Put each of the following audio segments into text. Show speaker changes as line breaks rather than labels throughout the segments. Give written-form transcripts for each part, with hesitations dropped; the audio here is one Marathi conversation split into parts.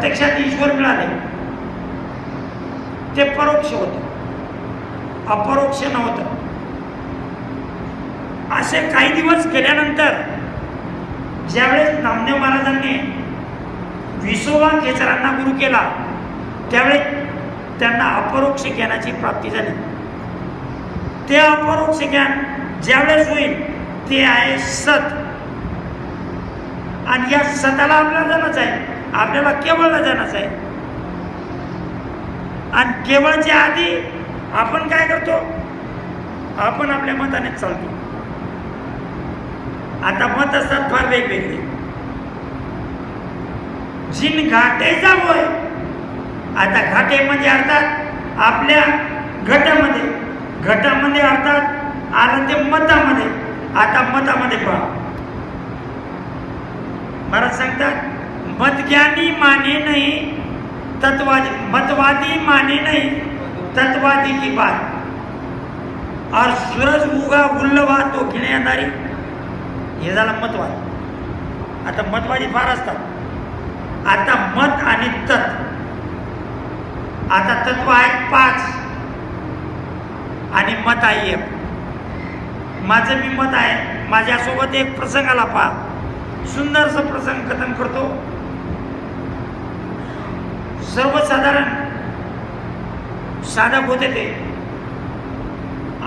प्रत्यक्षात ईश्वर मिळाले ते परोक्ष होतं, अपरोक्ष नव्हतं. असे काही दिवस गेल्यानंतर ज्यावेळेस नामदेव महाराजांनी विसोबा खेचरांना गुरु केला त्यावेळेस त्यांना अपरोक्ष ज्ञानाची प्राप्ती झाली. ते अपरोक्ष ज्ञान ज्यावेळेस होईल ते आहे सत. आणि या सताला आपल्याला जाणच आहे, आपल्याला केवळला जाणच आहे. आणि केवळच्या आधी आपण काय करतो, आपण आपल्या मताने चालतो. आता मत असतात फार वेगवेगळे. जिन घाटे जावोय, आता घाटे म्हणजे अर्थात आपल्या घटामध्ये, घटामध्ये अर्थात आलं ते मतामध्ये. आता मतामध्ये पहा, महाराज सांगतात मतज्ञानी माने नाही तत्वादी, मतवादी माने नहीं तत्वादी की बात, और सूरज उगा उल्लवा तो घेण्यादारी. हे झाला मतवाद. आता मतवादी फार असतात. आता मत आणि तत्, आता तत्व आहेत 5 आणि मत आहे 1. माझं मी मत आहे, माझ्यासोबत एक प्रसंगाला पहा, सुंदरसा प्रसंग कथन करतो. सर्वसाधारण साधक होते, ते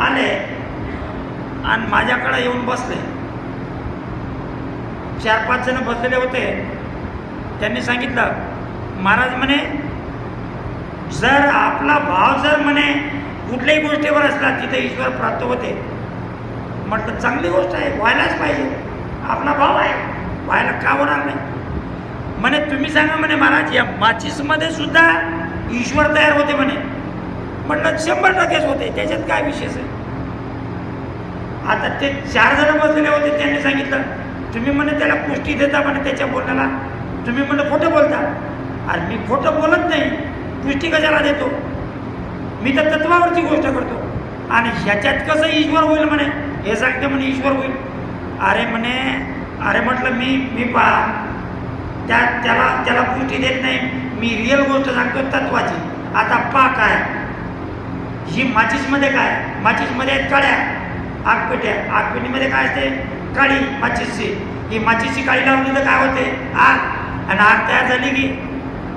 आले आणि माझ्याकडे येऊन बसले. 4-5 जण बसलेले होते. त्यांनी सांगितलं, महाराज म्हणे जर आपला भाव जर म्हणे कुठल्याही गोष्टीवर असला तिथे ईश्वर प्राप्त होते. म्हटलं चांगली गोष्ट आहे, व्हायलाच पाहिजे. आपला भाव आहे, व्हायला का होणार नाही. म्हणे तुम्ही सांगा म्हणे महाराज या माचीसमध्ये सुद्धा ईश्वर तयार होते म्हणे. म्हटलं 100% होते, त्याच्यात काय विशेष आहे. आता ते 4 जण बसलेले होते. त्यांनी सांगितलं तुम्ही म्हणे त्याला पुष्टी देता म्हणे त्याच्या बोलण्याला, तुम्ही म्हणे खोटं बोलता. आणि मी खोटं बोलत नाही, पुष्टी कशाला देतो, मी तर तत्वावरची गोष्ट करतो. आणि ह्याच्यात कसं ईश्वर होईल म्हणे, हे सांगते म्हणे ईश्वर होईल. अरे म्हणे, अरे म्हटलं मी पहा त्याला पुष्टी देत नाही, मी रिअल गोष्ट सांगतो तत्वाची. आता पहा काय, ही माचीसमध्ये काय, माचीसमध्ये आहेत काळ्या आगपेट्या, आगपेटीमध्ये काय असते, काळी माचीसची. ही माचीसची काळी लावली तर काय होते, आग. आणि आग तयार झाली की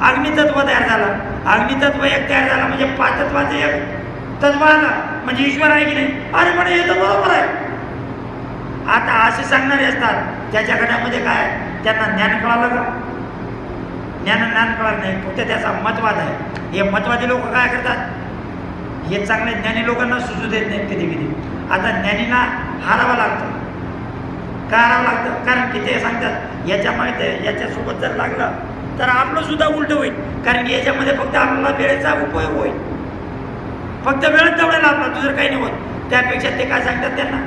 अग्नितत्व तयार झालं. अग्नितत्व एक तयार झाला म्हणजे 5 तत्वाचं एक तत्व आलं, म्हणजे ईश्वर आहे की नाही. अरे म्हणे हे तर बरोबर आहे. आता असे सांगणारे असतात, त्याच्या गटामध्ये काय, त्यांना ज्ञान कळालं का, ज्ञान कळालं नाही, फक्त त्याचा मतवाद आहे. हे मतवादी लोक काय करतात, हे चांगले ज्ञानी लोकांना सुचू देत नाहीत कधी कधी. आता ज्ञानीला हारावं लागतं. का हारावं लागतं, कारण की ते सांगतात याच्या माहिती याच्यासोबत जर लागलं तर आपलं सुद्धा उलटं होईल. कारण की याच्यामध्ये फक्त आपल्याला वेळेचा उपयोग होईल, फक्त वेळच तेवढ्या आपला, दुसरं काही नाही होत. त्यापेक्षा ते काय सांगतात त्यांना.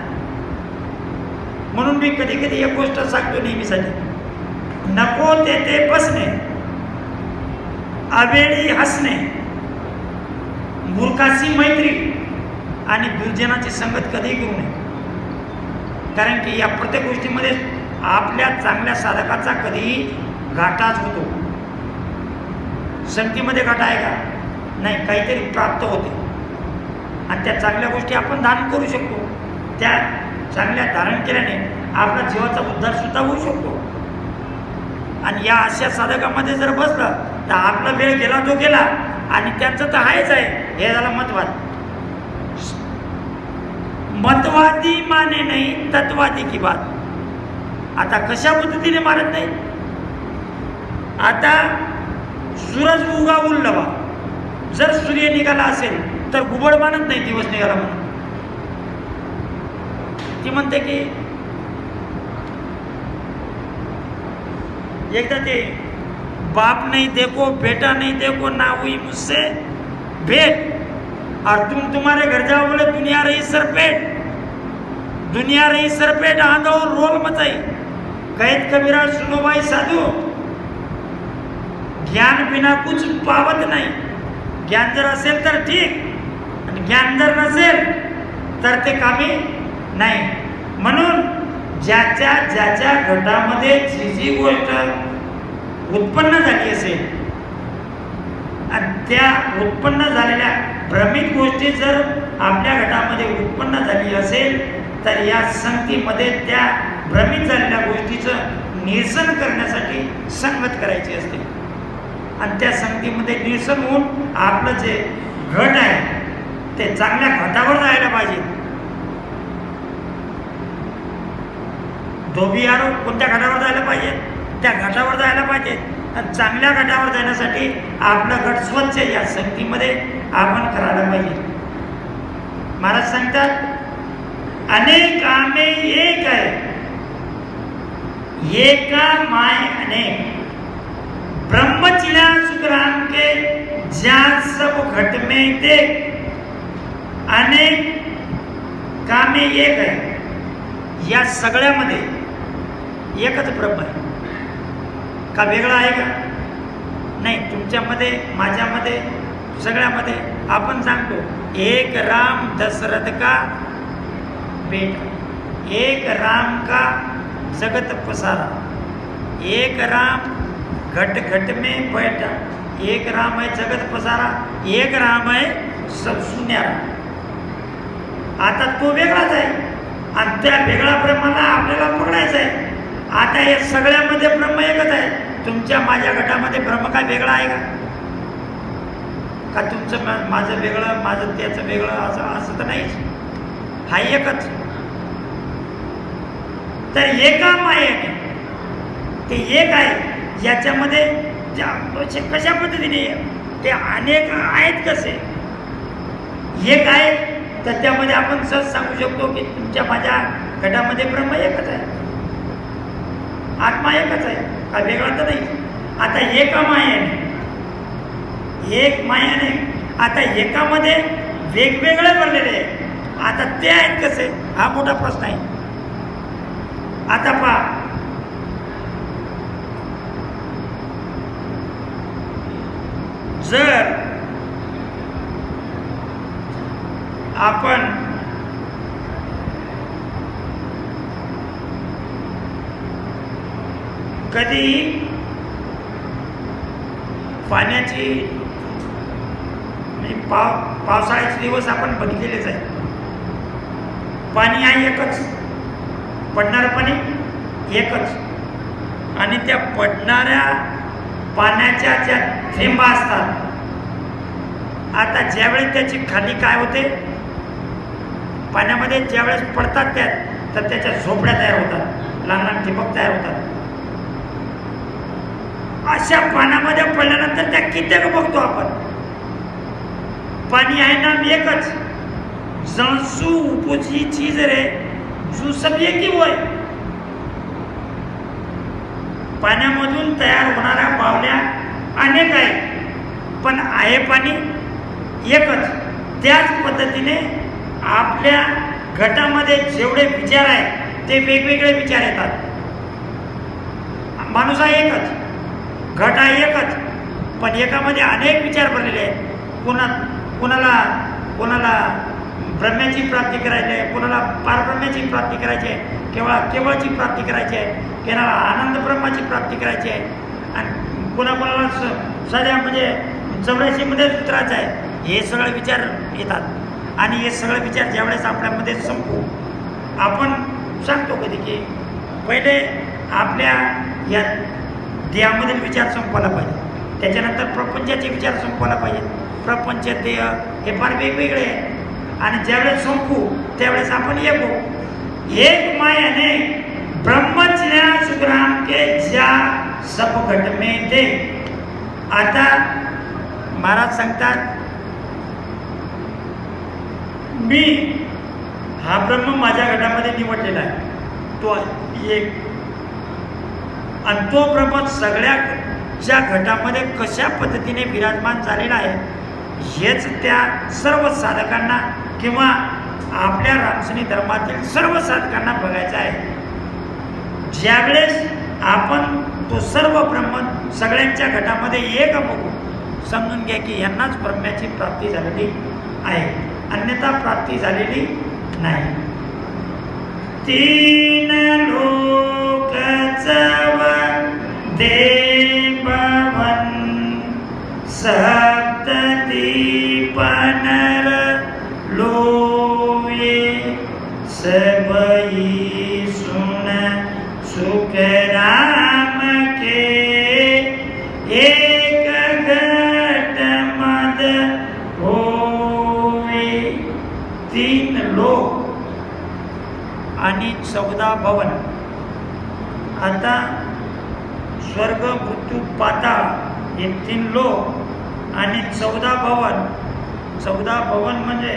म्हणून मी कधी कधी एक गोष्ट सांगतो नेहमीसाठी, नको ते बसणे, अवेळी हसणे, मूर्खाशी मैत्री आणि दुर्जनाची संगत कधीही करू नये. कारण की या प्रत्येक गोष्टीमध्ये आपल्या चांगल्या साधकाचा कधीही घाटाच होतो. संगतीमध्ये घाटा आहे का, नाही, काहीतरी प्राप्त होते. आणि त्या चांगल्या गोष्टी आपण धारण करू शकतो. त्या चांगल्या धारण केल्याने आपला जीवाचा उद्धार सुद्धा होऊ शकतो. आणि या अशा साधकामध्ये जर बसलं तर आपला वेळ गेला तो गेला. आणि त्यांचं तर आहेच आहे, हे झालं मतवाद. मतवादी माने नाही तत्वादी की बात. आता कशा पद्धतीने मानत नाही. आता सूरज उगा उल्लवा, जर सूर्य निघाला असेल तर घुबड मानत नाही दिवस निघाला म्हणून. ती म्हणते की एकदा ते बाप नहीं देखो, बेटा नहीं देखो, ना हुई मुझसे भेंट, और तुम तुम्हारे घर जाओ बोले दुनिया रही सरपेट, दुनिया रही सरपेट, आंधो रोल मचाई, कैद कबीरा सुनो भाई साधु, ज्ञान बिना कुछ पावत नाही. ज्ञान जर असेल तर ठीक, आणि ज्ञान जर नसेल तर ते कामी नाही. म्हणून ज्याच्या घटामध्ये जी गोष्ट उत्पन्न झाली असेल उत्पन्न झालेल्या भ्रमित गोष्टी जर आपल्या घटामध्ये उत्पन्न झाली असेल तर या संगतीमध्ये त्या भ्रमित झालेल्या गोष्टीचं निरसन करण्यासाठी संगत करायची असते आणि त्या संगतीमध्ये निरसन होऊन आपलं जे घट आहे ते चांगल्या घटावर जायला पाहिजे. धोबी आरोप कोणत्या घटावर जायला पाहिजे? त्या घटावर जायला पाहिजे आणि चांगल्या घटावर जाण्यासाठी आपलं गट स्वच्छ या संगतीमध्ये आपण करायला पाहिजे. महाराज सांगतात अनेक आमे एक आहे एका माय अनेक ब्रह्मचिला सुग्राम के ज्या सब घट में देख अनेक कामे एक आहे. या सगळ्यामध्ये एकच ब्रह्म आहे का वेगळा आहे का? नाही. तुमच्यामध्ये माझ्यामध्ये सगळ्यामध्ये आपण सांगतो एक राम दशरथ का बेटा, एक राम का जगत पसारा, एक राम घट घट में बैठा, एक राम है जगत पसारा, एक राम है सब सुन्यारा. आता तो वेगळाच आहे आणि त्या वेगळ्या ब्रह्माला आपल्याला पकडायचं आहे. आता हे सगळ्यामध्ये ब्रह्म एकच आहे. तुमच्या माझ्या गटामध्ये ब्रह्म काय वेगळा आहे का तुमचं माझं वेगळं माझं त्याचं वेगळं असं तर नाहीच. हा एकच. तर एका मायेने ते एक आहे याच्यामध्ये कशा पद्धतीने ते अनेक आहेत कसे एक आहे तर त्यामध्ये आपण सहज सांगू शकतो की तुमच्या माझ्या गटामध्ये ब्रह्म एकच आहे, आत्मा एकच आहे, हा वेगळा तर नाही. आता एका मायाने एक मायाने आता एकामध्ये वेगवेगळे बनलेले आहे. आता ते आहेत कसे हा मोठा प्रश्न आहे. आता पहा जर आपण कधी पाण्याची म्हणजे पावसाळ्याचे दिवस आपण बघितलेलेच आहे. पाणी आहे एकच, पडणारं पाणी एकच आणि त्या पडणाऱ्या पाण्याच्या ज्या थेंबा असतात आता ज्यावेळेस त्याची खाली काय होते पाण्यामध्ये ज्यावेळेस पडतात त्यात तर त्याच्या झोपड्या तयार होतात, लहान लहान ठिबक तयार होतात. अशा पाण्यामध्ये पडल्यानंतर त्या कित्येक बघतो आपण. पाणी आहे ना एकच, जणसू उपजी चीज रे जू सब एक ही होय. पाण्यामधून तयार होणाऱ्या बावल्या अनेक आहेत पण आहे पाणी एकच. त्याच पद्धतीने आपल्या गटामध्ये जेवढे विचार आहेत ते वेगवेगळे विचार येतात. माणूस हा एकच, घट हा एकच पण एकामध्ये अनेक विचार भरलेले आहेत. कोणाला ब्रह्म्याची प्राप्ती करायची आहे, कोणाला पारब्रह्म्याची प्राप्ती करायची आहे, केवळाची प्राप्ती करायची आहे, कोणाला आनंद ब्रह्माची प्राप्ती करायची आहे आणि कोणाला साध्या म्हणजे 84मध्येच उतरायचं आहे. हे सगळे विचार येतात आणि हे सगळे विचार ज्यावेळेस आपल्यामध्ये संपू आपण सांगतो कधी की पहिले आपल्या या देहामधील विचार संपवायला पाहिजे, त्याच्यानंतर प्रपंचाचे विचार संपवायला पाहिजे. प्रपंच देह हे फार वेगवेगळे आहे आणि ज्यावेळेस संपू त्यावेळेस आपण येतो. एक मायाने ब्रह्मचर्या सुग्राम के ज्या सब घट में दे. आता महाराज सांगतात मी हा ब्रह्म माझ्या घटामध्ये निवडलेला आहे तो एक आणि तो ब्रह्म सगळ्याच्या घटामध्ये कशा पद्धतीने विराजमान झालेला आहे हेच त्या सर्व साधकांना किंवा आपल्या रामसनी धर्मातील सर्व साधकांना बघायचं आहे. ज्यावेळेस आपण तो सर्व ब्रह्म सगळ्यांच्या घटामध्ये एक बघू समजून घ्या की यांनाच ब्रह्म्याची प्राप्ती झालेली आहे, अन्यथा प्राप्ती झालेली नाही. तीन लोक चव देववन सप्त दीपनर लोए सबई सुन सुख राम के एक घट मद होए. 3 लोक आणि 14 भवन. आता स्वर्ग मृत्यू पाताळ हे 3 लोक आणि 14 भवन. 14 भवन म्हणजे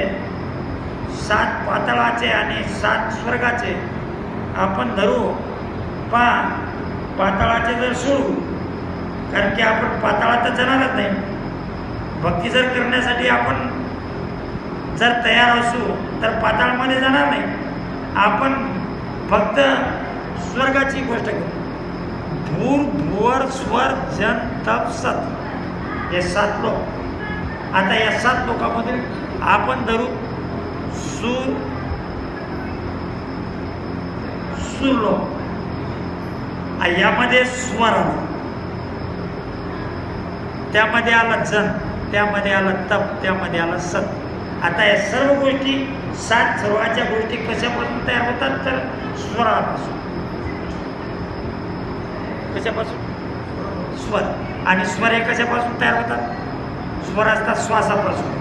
7 पाताळाचे आणि 7 स्वर्गाचे आपण धरू. पाताळाचे जर सोडू, कारण की आपण पाताळात तर जाणारच नाही. भक्ती जर करण्यासाठी आपण जर तयार असू तर पाताळमध्ये जाणार नाही. आपण फक्त स्वर्गाची गोष्ट करू. भूर भुवर स्वर जन तप सत हे 7 लोक. आता या 7 लोकांमधील आपण धरू सूर लोक. यामध्ये स्वर आला, त्यामध्ये आला जन, त्यामध्ये आला तप, त्यामध्ये आला सत. आता या सर्व गोष्टी 7 सर्वांच्या गोष्टी कशापासून तयार होतात तर स्वरापासून. कशापासून? स्वर. आणि स्वर हे कशापासून तयार होतात? स्वर असतात श्वासापासून.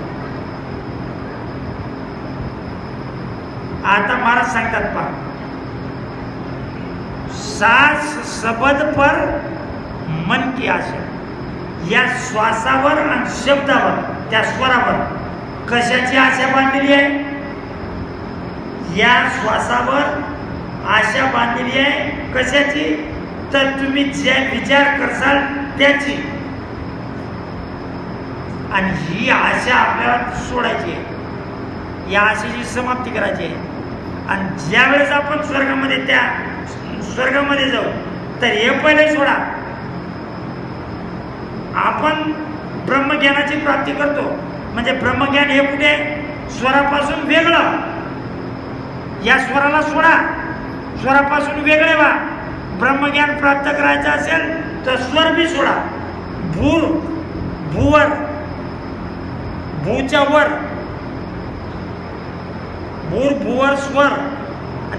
आता महाराज सांगतात पहा, सास सबद पर मन की आशा. या श्वासावर आणि शब्दावर, त्या स्वरावर कशाची आशा बांधलेली आहे? या श्वासावर आशा बांधलेली आहे. कशाची? तर तुम्ही जे विचार करसाल त्याची. आणि ही आशा आपल्याला सोडायची आहे, या आशेची समाप्ती करायची आहे. आणि ज्या वेळेस आपण स्वर्गामध्ये जाऊ तर हे पहिले सोडा. आपण ब्रह्मज्ञानाची प्राप्ती करतो. म्हणजे ब्रह्मज्ञान हे कुठे? स्वरापासून वेगळं. या स्वराला सोडा, स्वरापासून वेगळे व्हा. ब्रह्मज्ञान प्राप्त करायचं असेल तर स्वर बी सोडा. भूर भूवर, भूच्या वर भूर भूवर स्वर,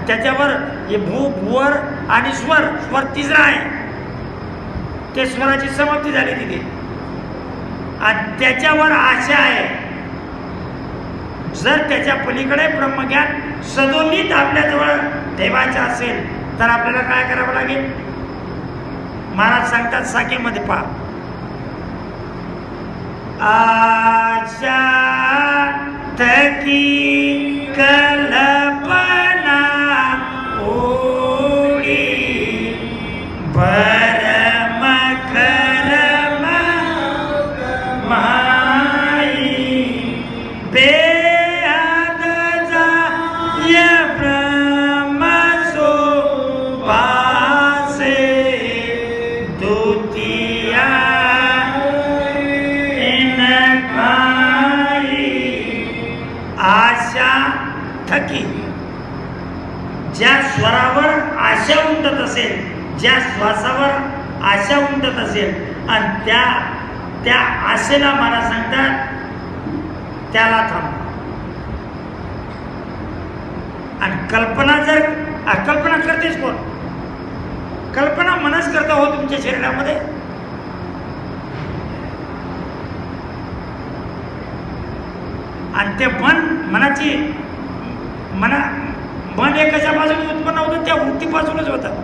त्याच्यावर हे भू भूवर आणि स्वर. स्वर तिसरा आहे, ते स्वराची समाप्ती झाली तिथे. आणि त्याच्यावर आशा आहे. जर त्याच्या पलीकडे ब्रह्मज्ञान सदोन्नीत आपल्याजवळ ठेवायचं असेल तर आपल्याला काय करावं लागेल? महाराज सांगतात साखेमध्ये पहा, आशा थकी कल्पना ओळी भरम करम माई बेहद जाय ब्रह्म सो पासे द्वितीया आशा थकी. ज्या स्वरावर आशा उमटत असेल, ज्या श्वासावर आशा उमटत असेल आणि त्या आशेला मला सांगतात त्याला थांब. आणि कल्पना जर कल्पना करतेच कोण? कल्पना मनच करता हो तुमच्या शरीरामध्ये. आणि ते मन हे कशापासून उत्पन्न होतं? त्या वृत्तीपासूनच होतं.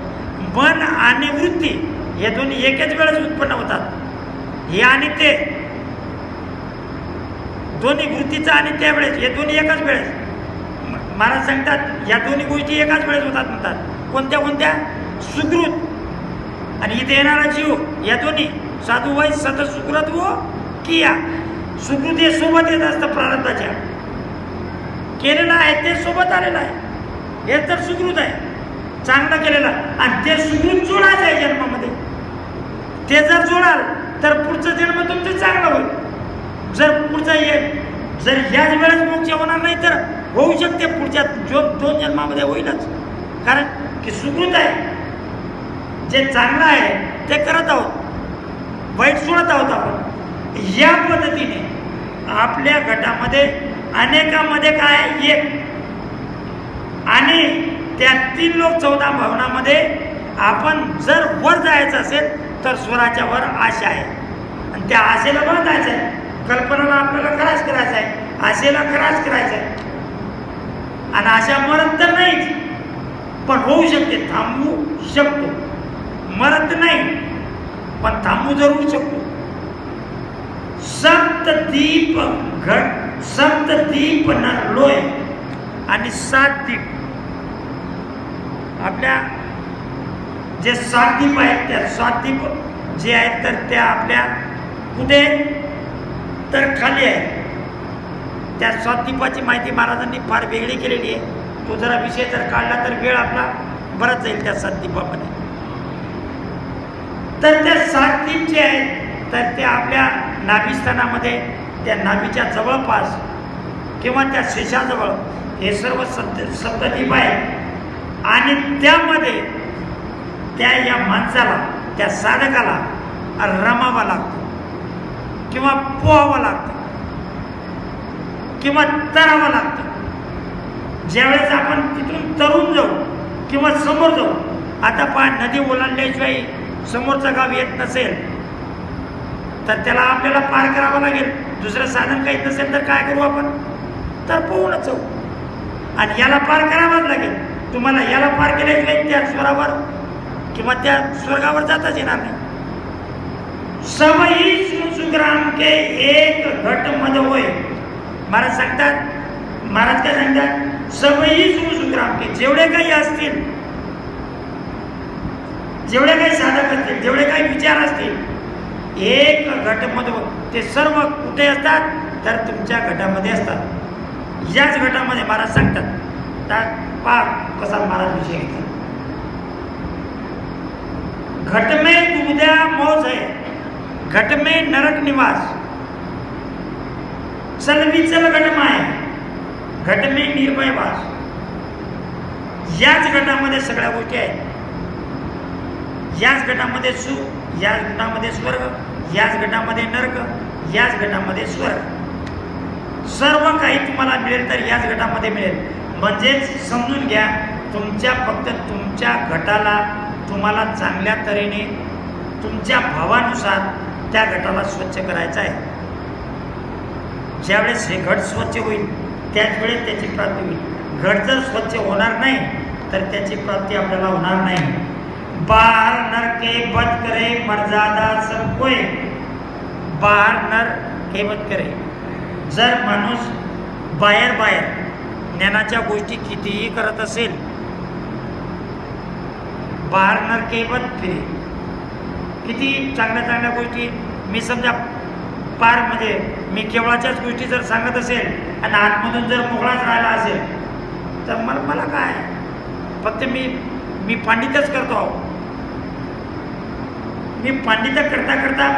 मन आणि वृत्ती हे दोन्ही एकाच वेळेस उत्पन्न होतात. हे आणि ते दोन्ही, वृत्तीचा आणि त्यावेळेस, हे दोन्ही एकाच वेळेस. महाराज सांगतात या दोन्ही गोष्टी एकाच वेळेस होतात म्हणतात. कोणत्या कोणत्या? सुकृत आणि इथे येणारा जीव, या दोन्ही. साधू वै सत सुकृत व किया. सुकृत हे सोबत येत असतं, प्रारब्धाच्या केलेलं आहे ते सोबत आलेलं आहे. हे तर सुकृत आहे, चांगलं केलेलं. आणि ते सुकृत जोडायचं आहे जन्मामध्ये. ते जर जोडाल तर पुढचा जन्म तुमचं चांगला होईल. जर पुढचा जर ह्याच वेळेस मोक्ष होणार नाही तर होऊ शकते पुढच्या 2 जन्मामध्ये होईलच. कारण की सुकृत आहे, जे चांगलं आहे ते करत आहोत, वाईट सोडत आहोत आपण. या पद्धतीने आपल्या गटामध्ये अनेकामध्ये काय आहे? एक. आणि त्या 3 लोक 14 भावनामध्ये आपण जर वर जायचं असेल तर स्वराच्या वर आशा आहे आणि त्या आशेला बांधायचं आहे. कल्पनाला आपल्याला खराच करायचा आहे, आशेला खराच करायचा आहे. आणि आशा मरत तर नाहीच, पण होऊ शकते, थांबवू शकतो. मरत नाही पण थांबवू जरूर शकतो. सप्तदीप घट, सप्तदीप नरलोय आणि 7 दीप. आपल्या जे 7 दीप आहेत त्या 7 दीप जे आहेत तर त्या आपल्या कुठे तर खाली आहे. त्या 7 दीपाची माहिती महाराजांनी फार वेगळी केलेली आहे. तो जरा विषय जर काढला तर वेळ आपला बराच जाईल त्या 7 दीपामध्ये. तर त्या 7 दीप जे आहेत तर ते आपल्या नाभिस्थानामध्ये त्या नाभीच्या जवळपास किंवा त्या शेषाजवळ हे सर्व सप्तदीप आहे. आणि त्यामध्ये त्या या माणसाला, त्या साधकाला रमावं लागतं किंवा पोहावं लागतं किंवा तरावं लागतं. ज्यावेळेस आपण तिथून तरून जाऊ किंवा समोर जाऊ, आता पहा नदी ओलांडल्याशिवाय समोरचं गाव येत नसेल तर त्याला आपल्याला पार करावं लागेल. दुसरं साधन काही नसेल तर काय करू आपण? तर पोहूनच जाऊ. आणि याला पार करावंच लागेल. तुम्हाला याला पार केल्याशिवाय त्या स्वरावर किंवा त्या स्वर्गावर जाताच येणार नाही. सबही सुग्राम के एक घट मध होय. महाराज सांगतात, महाराज काय सांगतात? सबही सुग्राम के, जेवढे काही असतील, जेवढे काही साधक असतील, जेवढे काही विचार असतील, एक घटमध्ये ते सर्व कुठे असतात? तर तुमच्या गटामध्ये असतात. याच गटामध्ये महाराज सांगतात. तर पहा कसा महाराज विषय घेतात. घट में दुविधा मौज है, घट में नरक निवास, चल विचल घट माय, घट में निर्भय वास. याच गटामध्ये सगळ्या गोष्टी आहेत. याच गटामध्ये सुख, याच गटामध्ये स्वर्ग, याच गटामध्ये नरक, याच गटामध्ये स्वर्ग. सर्व काही तुम्हाला मिळेल तर याच गटामध्ये मिळेल. म्हणजेच समजून घ्या, तुमच्या फक्त तुमच्या गटाला तुम्हाला चांगल्या तऱ्हेने तुमच्या भावानुसार त्या गटाला स्वच्छ करायचं आहे. ज्यावेळेस हे घट स्वच्छ होईल त्याच वेळेस त्याची प्राप्ती होईल. घट जर स्वच्छ होणार नाही तर त्याची प्राप्ती आपल्याला होणार नाही. बाहर नर के बद करे मर्यादा सब कोय, बाहर नर के बद करे. जर माणूस बाहेर ज्ञानाच्या गोष्टी कितीही करत असेल, बाहर नर के बद फिरे, किती चांगल्या गोष्टी मी समजा पार म्हणजे मी केवळाच्याच गोष्टी जर सांगत असेल आणि आतमधून जर मोकळाच राहिला असेल तर मला काय, फक्त मी पांडितच करतो. मी पांडित्य करता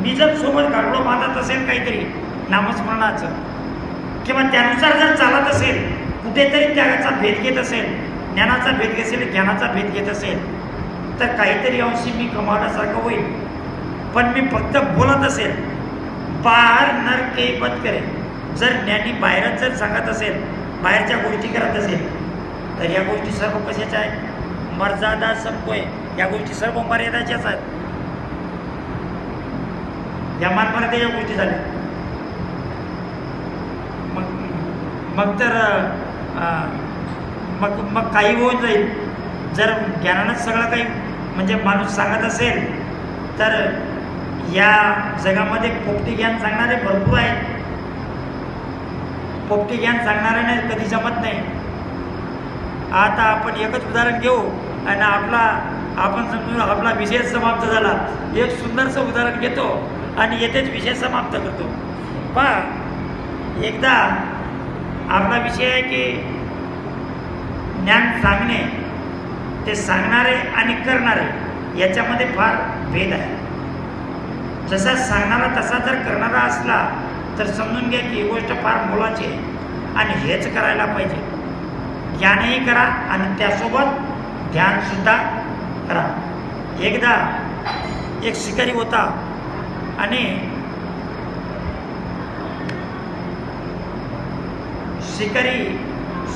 मी जर सोबत गाडोळं बांधत असेल काहीतरी नामस्मरणाचं किंवा त्यानुसार जर चालत असेल, कुठेतरी त्याचा भेद घेत असेल, ज्ञानाचा भेद घेत असेल, ज्ञानाचा भेद घेत असेल तर काहीतरी अंशी मी कमावण्यासारखं होईल. पण मी फक्त बोलत असेल, बाहेर नर के बद करे, जर ज्ञानी बाहेरच जर सांगत असेल, बाहेरच्या गोष्टी करत असेल तर या गोष्टी सर्व कशाच्या आहेत? मर्यादा संपय. या गोष्टी सर्व मर्यादाच्याच आहेत. या मानमर्यादेच्या गोष्टी झाल्या. मग तर मग काही होऊन जाईल. जर ज्ञानानंच सगळं काही म्हणजे माणूस सांगत असेल तर या जगामध्ये पोपटी ज्ञान सांगणारे भरपूर आहेत. पोपटी ज्ञान सांगणाऱ्याने कधी जमत नाही. आता आपण एकच उदाहरण घेऊ आणि आपण समजून आपला विषय समाप्त झाला. एक सुंदरसं उदाहरण घेतो आणि येथेच विषय समाप्त करतो. पहा, एकदा आपला विषय आहे की ज्ञान सांगणे, ते सांगणारे आणि करणारे याच्यामध्ये फार भेद आहे. जसा सांगणारा तसा जर करणारा असला तर समजून घ्या की ही गोष्ट फार मोलाची आहे आणि हेच करायला पाहिजे. ज्ञानही करा आणि त्यासोबत ध्यानसुद्धा करा. एकदा एक शिकारी होता आणि शिकारी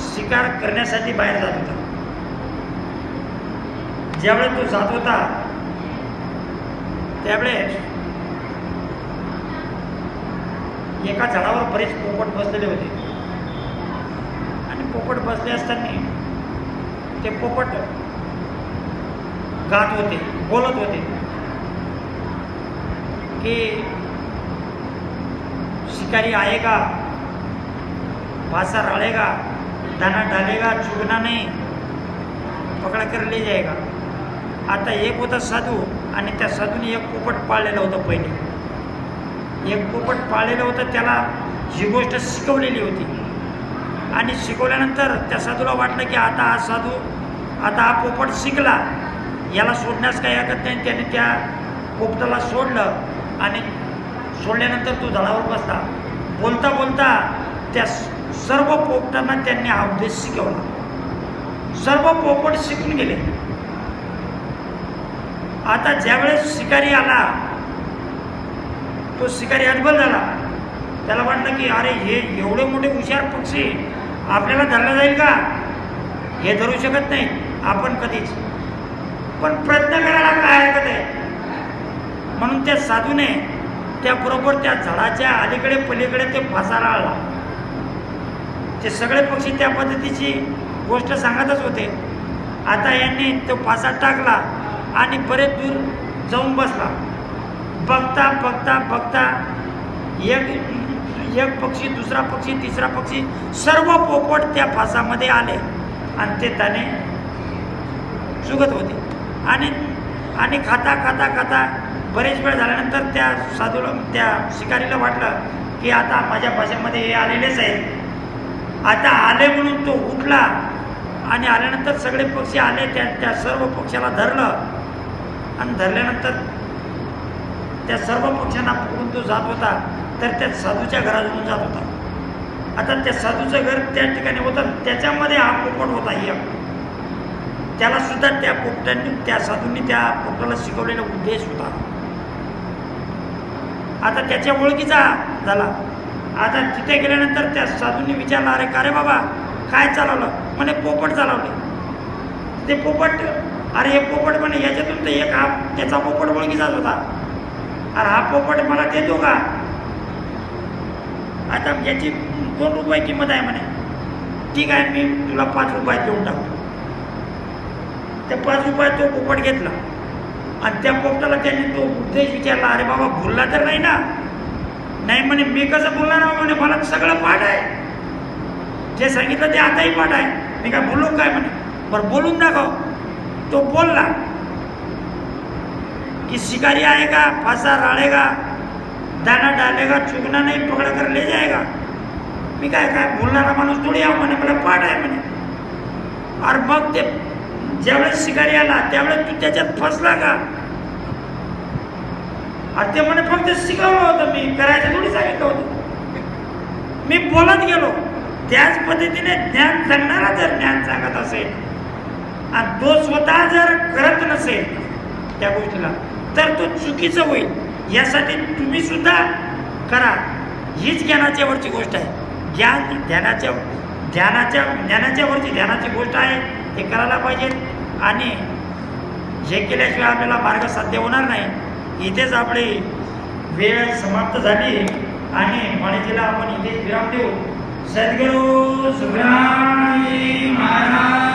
शिकार करण्यासाठी बाहेर जात होता. ज्यावेळेस तो जात होता त्यावेळेस एका झाडावर बरेच पोपट बसलेले होते आणि पोपट बसले असताना ते पोपट गात होते, बोलत होते कि शिकारी आएगा, फांसा डालेगा, दाना डालेगा, चुगना नहीं, पकड़ा कर ले जाएगा. आता एक होता साधू आणि त्या साधूने एक पोपट पाळलेलं होतं. पहिले एक पोपट पाळलेलं होतं, त्याला ही गोष्ट शिकवलेली होती आणि शिकवल्यानंतर त्या साधूला वाटलं की आता हा पोपट शिकला, याला सोडण्यास काही हरकत नाही. त्याने त्या पोपटाला सोडलं आणि सोडल्यानंतर तो झाडावर बसला. बोलता बोलता त्या सर्व पोपटांना त्यांनी हा उपदेश शिकवला. सर्व पोपट शिकून गेले. आता ज्यावेळेस शिकारी आला, तो शिकारी हतबल झाला. त्याला वाटलं की अरे हे एवढे मोठे हुशार पक्षी आपल्याला धरला जाईल का? हे धरू शकत नाही आपण कधीच, पण प्रयत्न करायला काय हरकत आहे. म्हणून त्या साधूने त्याबरोबर त्या झाडाच्या अलीकडे पलीकडे ते फासा राळला. ते सगळे पक्षी त्या पद्धतीची गोष्ट सांगतच होते. आता यांनी तो फासा टाकला आणि बरेच दूर जाऊन बसला. बघता बघता बघता एक पक्षी, दुसरा पक्षी, तिसरा पक्षी, सर्व पोपट त्या फासामध्ये आले आणि ते दाणे चुगत होते. आणि खाता खाता खाता बरेच वेळ झाल्यानंतर त्या साधूला, त्या शिकारीला वाटलं की आता माझ्या भाषेमध्ये हे आलेलेच आहेत. आता आले म्हणून तो उठला आणि आल्यानंतर सगळे पक्षी आले. त्या सर्व पक्ष्याला धरलं आणि धरल्यानंतर त्या सर्व पक्ष्यांना पकडून तो जात होता. तर त्या साधूच्या घराजवळून जात होता. आता त्या साधूचं घर त्या ठिकाणी होतं, त्याच्यामध्ये हा पोपट होता. त्याला सुद्धा त्या पोपटांनी, त्या साधूंनी त्या पोपटाला शिकवलेला उद्देश होता. आता त्याच्या ओळखीचा झाला. आता तिथे गेल्यानंतर त्या साधूंनी विचारलं, अरे का रे बाबा काय चालवलं? म्हणे पोपट चालवले. ते पोपट, अरे हे पोपट म्हणे याच्यातून तर एक हा त्याचा पोपट ओळखीचाच होता. अरे हा पोपट मला देतो का? आता याची 2 रुपये किंमत आहे म्हणे. ठीक आहे, मी तुला 5 रुपयात देऊन टाकतो. ते 5 रुपयात तो पोपट घेतला आणि त्या पोपटाला त्यांनी तो उद्देश विचारला, अरे बाबा भुलला तर नाही ना? नाही म्हणे, मी कसं बोलणार ना म्हणे, मला सगळं पाठ आहे. जे सांगितलं ते आताही पाठ आहे. मी काय बोललो काय म्हणे? बरं बोलून दाखव. तो बोलला कि शिकारी आएगा, फांसा डालेगा, दाना डालेगा, चुगना नहीं, पकड़ कर ले जाएगा. मी काय बोलणारा माणूस थोडी आहे म्हणे, मला पाठ आहे म्हणे. अरे मग ते ज्यावेळेस शिकारी आला त्यावेळेस तू त्याच्यात फसला का? अरे ते म्हणे फक्त शिकवलं होतं, मी करायचं थोडी सांगितलं होतं. मी बोलत गेलो. त्याच पद्धतीने ज्ञान सांगणारा जर ज्ञान सांगत असेल आणि तो स्वतः जर करत नसेल त्या गोष्टीला, तर तो चुकीचं होईल. यासाठी तुम्ही सुद्धा करा. हीच ज्ञानाच्या वरची गोष्ट आहे. ज्ञान ज्ञानाच्या वरची ध्यानाची गोष्ट आहे. ते करायला पाहिजे आणि हे केल्याशिवाय आपल्याला मार्ग साध्य होणार नाही. इथेच आपली वेळ समाप्त झाली आणि माणिजीला आपण इथेच विराम देऊ. सद्गुरू सुब्रमण्य महाराज